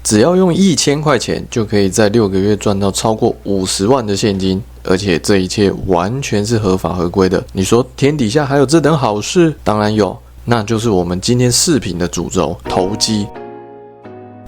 只要用1000块钱就可以在6个月赚到超过50万的现金，而且这一切完全是合法合规的。你说天底下还有这等好事？当然有，那就是我们今天视频的主轴——投机。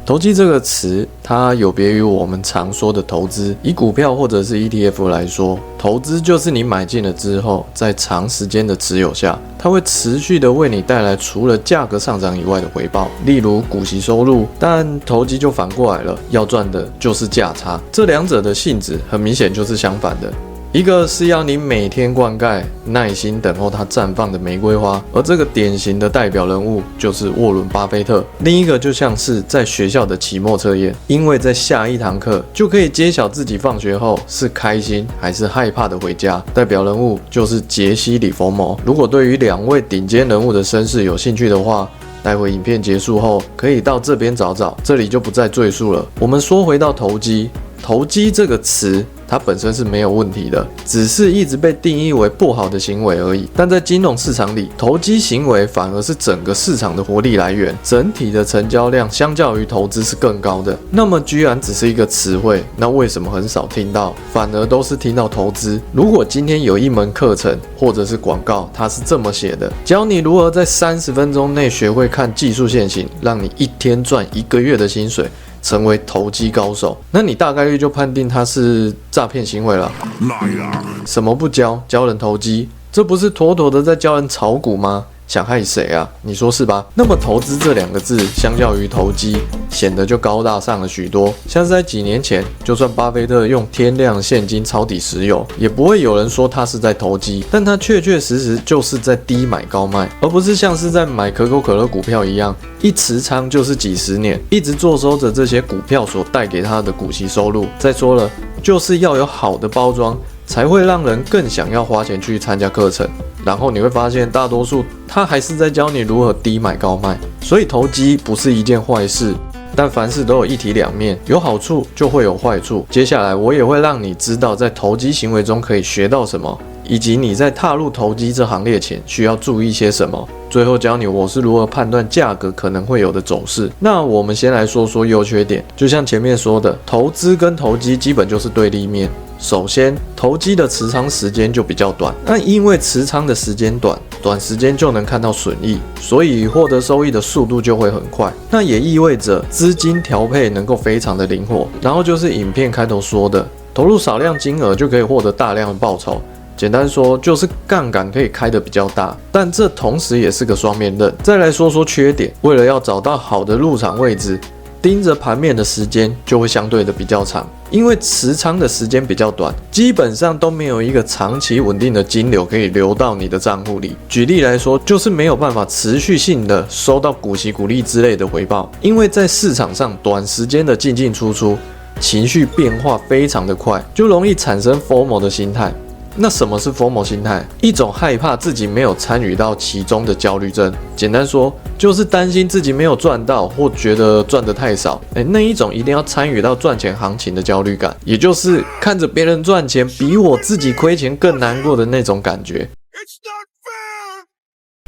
投机这个词，它有别于我们常说的投资。以股票或者是 ETF 来说，投资就是你买进了之后，在长时间的持有下，它会持续的为你带来除了价格上涨以外的回报，例如股息收入。但投机就反过来了，要赚的就是价差。这两者的性质很明显就是相反的。一个是要你每天灌溉，耐心等候它绽放的玫瑰花，而这个典型的代表人物就是沃伦·巴菲特。另一个就像是在学校的期末测验，因为在下一堂课就可以揭晓自己放学后是开心还是害怕的回家。代表人物就是杰西·里佛摩。如果对于2位顶尖人物的身世有兴趣的话，待会影片结束后可以到这边找找，这里就不再赘述了。我们说回到投机，投机这个词它本身是没有问题的，只是一直被定义为不好的行为而已。但在金融市场里，投机行为反而是整个市场的活力来源，整体的成交量相较于投资是更高的。那么居然只是一个词汇，那为什么很少听到，反而都是听到投资？如果今天有一门课程或者是广告，它是这么写的：教你如何在30分钟内学会看技术线型，让你1天赚1个月的薪水，成为投机高手，那你大概率就判定他是诈骗行为了。什么不教，教人投机，这不是妥妥的在教人炒股吗？想害谁啊？你说是吧？那么投资这2个字，相较于投机，显得就高大上了许多。像是在几年前，就算巴菲特用天量现金抄底石油，也不会有人说他是在投机，但他确确实实就是在低买高卖，而不是像是在买可口可乐股票一样，一持仓就是几十年，一直坐收着这些股票所带给他的股息收入。再说了，就是要有好的包装，才会让人更想要花钱去参加课程。然后你会发现，大多数他还是在教你如何低买高卖。所以投机不是一件坏事，但凡事都有一体两面，有好处就会有坏处。接下来我也会让你知道，在投机行为中可以学到什么，以及你在踏入投机这行列前需要注意些什么。最后教你我是如何判断价格可能会有的走势。那我们先来说说优缺点。就像前面说的，投资跟投机基本就是对立面。首先，投机的持仓时间就比较短，但因为持仓的时间短，短时间就能看到损益，所以获得收益的速度就会很快。那也意味着资金调配能够非常的灵活。然后就是影片开头说的，投入少量金额就可以获得大量的报酬。简单说就是杠杆可以开得比较大，但这同时也是个双面刃。再来说说缺点，为了要找到好的入场位置，盯着盘面的时间就会相对的比较长，因为持仓的时间比较短，基本上都没有一个长期稳定的金流可以流到你的账户里。举例来说，就是没有办法持续性的收到股息股利之类的回报，因为在市场上短时间的进进出出，情绪变化非常的快，就容易产生 FOMO 的心态。那什么是 FOMO 心态？一种害怕自己没有参与到其中的焦虑症。简单说，就是担心自己没有赚到，或觉得赚得太少，那一种一定要参与到赚钱行情的焦虑感，也就是看着别人赚钱比我自己亏钱更难过的那种感觉。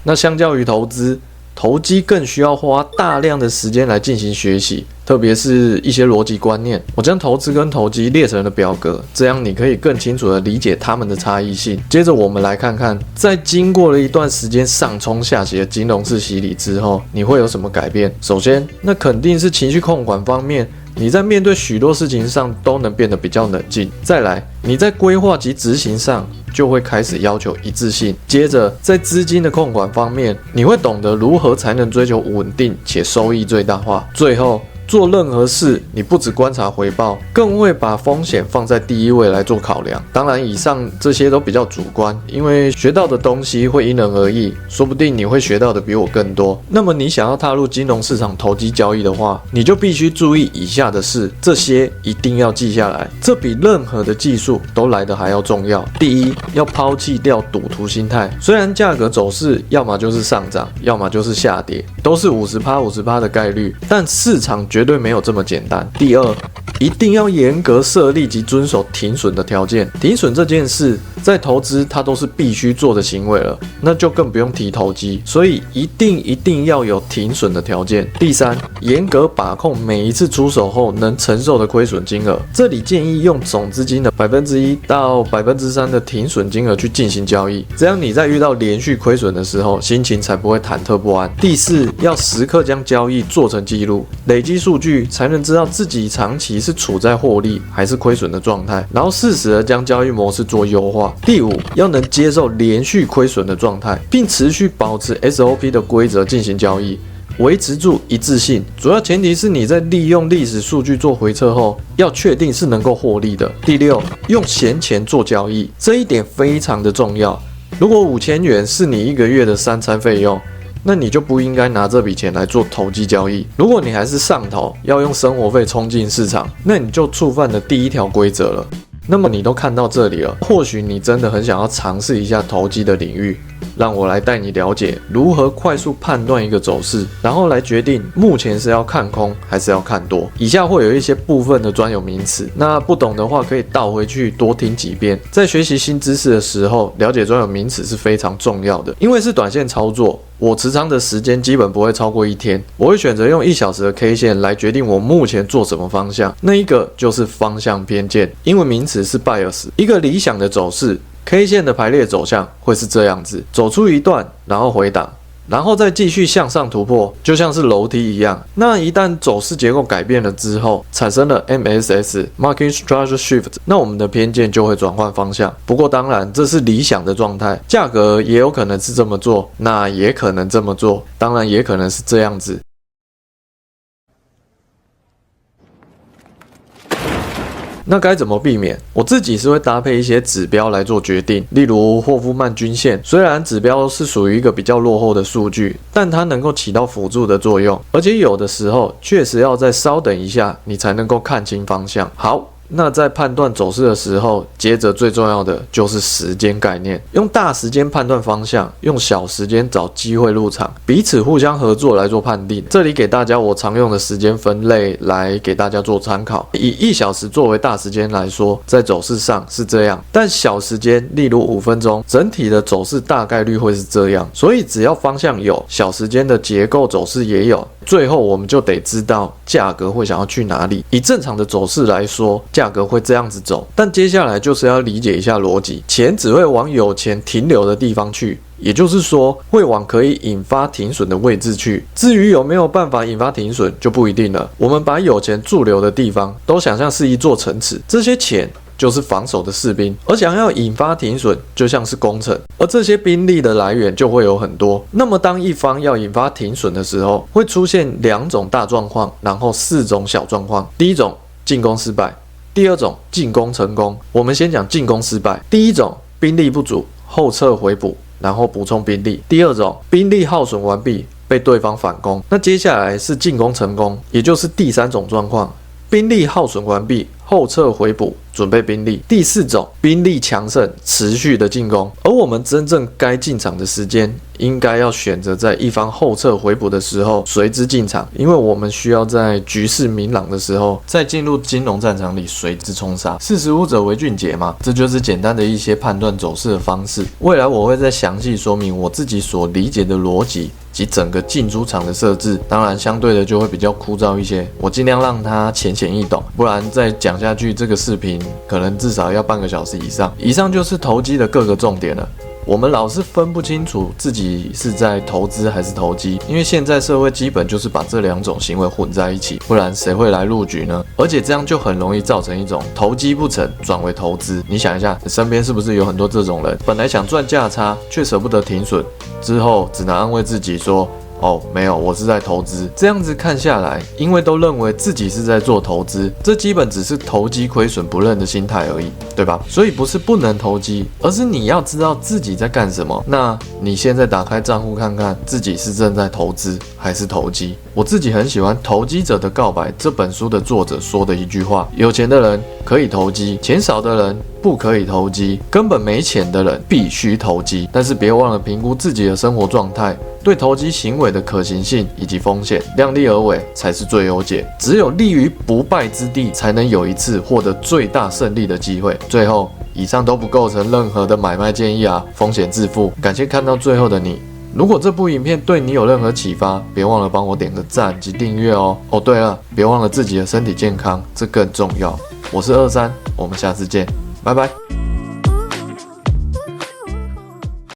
那相较于投资，投机更需要花大量的时间来进行学习，特别是一些逻辑观念。我将投资跟投机列成了表格，这样你可以更清楚地理解它们的差异性。接着我们来看看，在经过了一段时间上冲下洗的金融式洗礼之后，你会有什么改变？首先，那肯定是情绪控管方面，你在面对许多事情上都能变得比较冷静。再来，你在规划及执行上就会开始要求一致性。接着，在资金的控管方面，你会懂得如何才能追求稳定且收益最大化。最后，做任何事，你不只观察回报，更会把风险放在第一位来做考量。当然，以上这些都比较主观，因为学到的东西会因人而异，说不定你会学到的比我更多。那么，你想要踏入金融市场投机交易的话，你就必须注意以下的事，这些一定要记下来，这比任何的技术都来得还要重要。第一，要抛弃掉赌徒心态。虽然价格走势要么就是上涨，要么就是下跌，都是50%的概率，但市场绝绝对没有这么简单。第二，一定要严格设立及遵守停损的条件。停损这件事，在投资它都是必须做的行为了，那就更不用提投机。所以一定要有停损的条件。第三，严格把控每一次出手后能承受的亏损金额。这里建议用总资金的1%到3%的停损金额去进行交易，这样你在遇到连续亏损的时候，心情才不会忐忑不安。第四，要时刻将交易做成记录，累积数据，才能知道自己长期是处在获利还是亏损的状态，然后适时的将交易模式做优化。第五，要能接受连续亏损的状态，并持续保持 SOP 的规则进行交易，维持住一致性。主要前提是你在利用历史数据做回测后，要确定是能够获利的。第六，用闲钱做交易，这一点非常的重要。如果5000元是你一个月的3餐费用，那你就不应该拿这笔钱来做投机交易。如果你还是上头，要用生活费冲进市场，那你就触犯了第一条规则了。那么你都看到这里了，或许你真的很想要尝试一下投机的领域，让我来带你了解如何快速判断一个走势，然后来决定目前是要看空还是要看多。以下会有一些部分的专有名词，那不懂的话可以倒回去多听几遍。在学习新知识的时候，了解专有名词是非常重要的。因为是短线操作，我持仓的时间基本不会超过1天，我会选择用1小时的 K 线来决定我目前做什么方向，那一个就是方向偏见，英文名词是 bias。一个理想的走势 K 线的排列走向会是这样子，走出一段，然后回档，然后再继续向上突破，就像是楼梯一样。那一旦走势结构改变了之后，产生了 MSS Market Structure Shift， 那我们的偏见就会转换方向。不过当然这是理想的状态，价格也有可能是这么做，那也可能这么做，当然也可能是这样子。那该怎么避免？我自己是会搭配一些指标来做决定，例如霍夫曼均线。虽然指标是属于一个比较落后的数据，但它能够起到辅助的作用，而且有的时候确实要再稍等一下，你才能够看清方向。好，那在判断走势的时候，接着最重要的就是时间概念，用大时间判断方向，用小时间找机会入场，彼此互相合作来做判定。这里给大家我常用的时间分类来给大家做参考。以1小时作为大时间来说，在走势上是这样，但小时间例如5分钟，整体的走势大概率会是这样。所以只要方向有，小时间的结构走势也有，最后我们就得知道价格会想要去哪里。以正常的走势来说，价格会这样子走，但接下来就是要理解一下逻辑，钱只会往有钱停留的地方去，也就是说会往可以引发停损的位置去。至于有没有办法引发停损就不一定了。我们把有钱驻留的地方都想象是一座城池，这些钱就是防守的士兵，而想要引发停损就像是攻城，而这些兵力的来源就会有很多。那么当一方要引发停损的时候，会出现2种大状况，然后4种小状况。第一种，进攻失败；第二种，进攻成功。我们先讲进攻失败。第一种，兵力不足，后撤回补，然后补充兵力。第二种，兵力耗损完毕，被对方反攻。那接下来是进攻成功，也就是第3种状况，兵力耗损完毕，后撤回补，准备兵力。第4种，兵力强盛，持续的进攻。而我们真正该进场的时间，应该要选择在一方后撤回补的时候随之进场，因为我们需要在局势明朗的时候，再进入金融战场里随之冲杀。45者为俊杰嘛，这就是简单的一些判断走势的方式。未来我会再详细说明我自己所理解的逻辑及整个进出场的设置，当然相对的就会比较枯燥一些，我尽量让它浅显易懂，不然再讲下去这个视频可能至少要半个小时以上。以上就是投机的各个重点了。我们老是分不清楚自己是在投资还是投机，因为现在社会基本就是把这2种行为混在一起，不然谁会来入局呢？而且这样就很容易造成一种投机不成转为投资。你想一下，你身边是不是有很多这种人，本来想赚价差却舍不得停损，之后只能安慰自己说哦，没有，我是在投资。这样子看下来，因为都认为自己是在做投资，这基本只是投机亏损不认的心态而已，对吧？所以不是不能投机，而是你要知道自己在干什么。那你现在打开账户看看，自己是正在投资还是投机？我自己很喜欢《投机者的告白》这本书的作者说的一句话：有钱的人可以投机，钱少的人不可以投机，根本没钱的人必须投机。但是别忘了评估自己的生活状态，对投机行为的可行性以及风险，量力而为才是最优解。只有立于不败之地，才能有一次获得最大胜利的机会。最后，以上都不构成任何的买卖建议啊，风险自负。感谢看到最后的你。如果这部影片对你有任何启发，别忘了帮我点个赞及订阅哦。哦，对了，别忘了自己的身体健康，这更重要。我是23，我们下次见，拜拜。